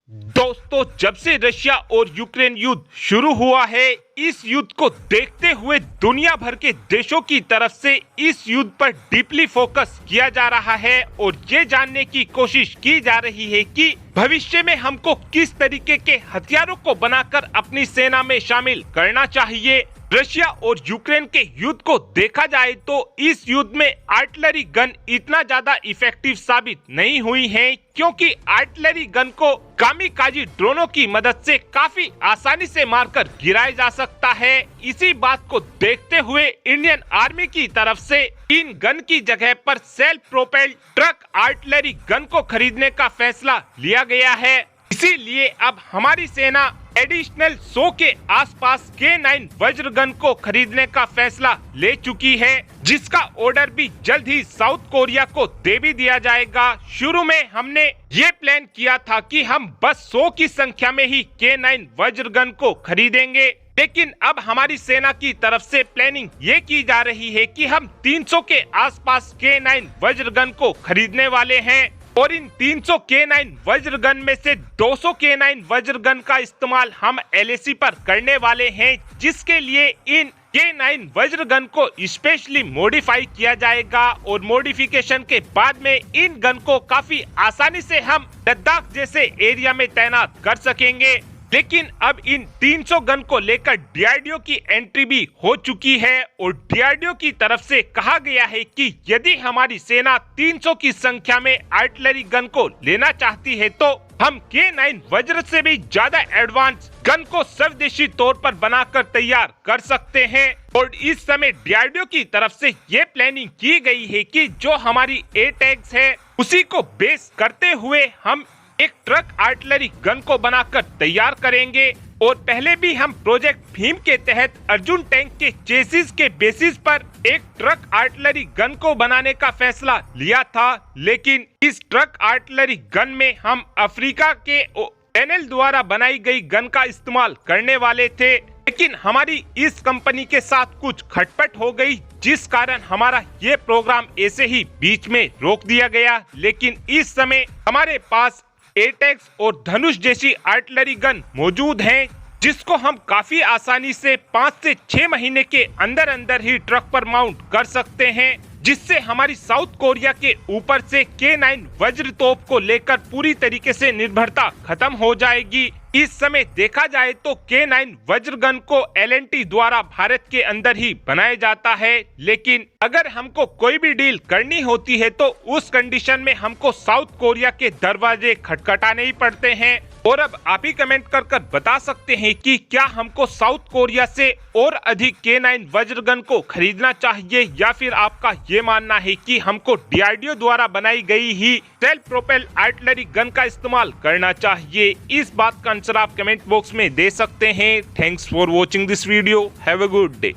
दोस्तों, जब से रशिया और यूक्रेन युद्ध शुरू हुआ है, इस युद्ध को देखते हुए दुनिया भर के देशों की तरफ से इस युद्ध पर डीपली फोकस किया जा रहा है और ये जानने की कोशिश की जा रही है कि भविष्य में हमको किस तरीके के हथियारों को बनाकर अपनी सेना में शामिल करना चाहिए। रशिया और यूक्रेन के युद्ध को देखा जाए तो इस युद्ध में आर्टिलरी गन इतना ज्यादा इफेक्टिव साबित नहीं हुई है, क्योंकि आर्टिलरी गन को कामिकाजी ड्रोनों की मदद से काफी आसानी से मारकर गिराया जा सकता है। इसी बात को देखते हुए इंडियन आर्मी की तरफ से इन गन की जगह पर self propelled truck artillery gun को खरीदने का फैसला लिया गया है। इसीलिए अब हमारी सेना एडिशनल 100 के आसपास K9 वज्र गन को खरीदने का फैसला ले चुकी है, जिसका ऑर्डर भी जल्द ही साउथ कोरिया को दे भी दिया जाएगा। शुरू में हमने ये प्लान किया था कि हम बस 100 की संख्या में ही K9 वज्र गन को खरीदेंगे, लेकिन अब हमारी सेना की तरफ से प्लानिंग ये की जा रही है कि हम 300 के आसपास K9 वज्र गन को खरीदने वाले हैं और इन 300 K9 वज्र गन में से 200 K9 वज्र गन का इस्तेमाल हम LAC पर करने वाले हैं, जिसके लिए इन K9 वज्र गन को स्पेशली मॉडिफाई किया जाएगा और मॉडिफिकेशन के बाद में इन गन को काफी आसानी से हम लद्दाख जैसे एरिया में तैनात कर सकेंगे। लेकिन अब इन 300 गन को लेकर DRDO की एंट्री भी हो चुकी है और DRDO की तरफ से कहा गया है कि यदि हमारी सेना 300 की संख्या में आर्टिलरी गन को लेना चाहती है तो हम K9 वज्र से भी ज्यादा एडवांस गन को स्वदेशी तौर पर बनाकर तैयार कर सकते हैं। और इस समय DRDO की तरफ से ये प्लानिंग की गई है कि जो हमारी A-टैग्स है उसी को बेस करते हुए हम एक ट्रक आर्टिलरी गन को बनाकर तैयार करेंगे। और पहले भी हम प्रोजेक्ट भीम के तहत अर्जुन टैंक के चेसिस के बेसिस पर एक ट्रक आर्टिलरी गन को बनाने का फैसला लिया था, लेकिन इस ट्रक आर्टिलरी गन में हम अफ्रीका के NL द्वारा बनाई गई गन का इस्तेमाल करने वाले थे, लेकिन हमारी इस कंपनी के साथ कुछ खटपट हो गई, जिस कारण हमारा ये प्रोग्राम ऐसे ही बीच में रोक दिया गया। लेकिन इस समय हमारे पास A-टैग्स और धनुष जैसी आर्टिलरी गन मौजूद हैं, जिसको हम काफी आसानी से 5 से 6 महीने के अंदर अंदर ही ट्रक पर माउंट कर सकते हैं, जिससे हमारी साउथ कोरिया के ऊपर से K9 वज्र तोप को लेकर पूरी तरीके से निर्भरता खत्म हो जाएगी। इस समय देखा जाए तो K9 वज्र गन को L&T द्वारा भारत के अंदर ही बनाया जाता है, लेकिन अगर हमको कोई भी डील करनी होती है तो उस कंडीशन में हमको साउथ कोरिया के दरवाजे खटखटाने ही पड़ते हैं। और अब आप ही कमेंट कर बता सकते हैं कि क्या हमको साउथ कोरिया से और अधिक K9 वज्र गन को खरीदना चाहिए, या फिर आपका ये मानना है कि हमको DRDO द्वारा बनाई गई ही सेल्फ प्रोपेल आर्टिलरी गन का इस्तेमाल करना चाहिए। इस बात का आंसर आप कमेंट बॉक्स में दे सकते हैं। Thanks for watching this video. Have a good day.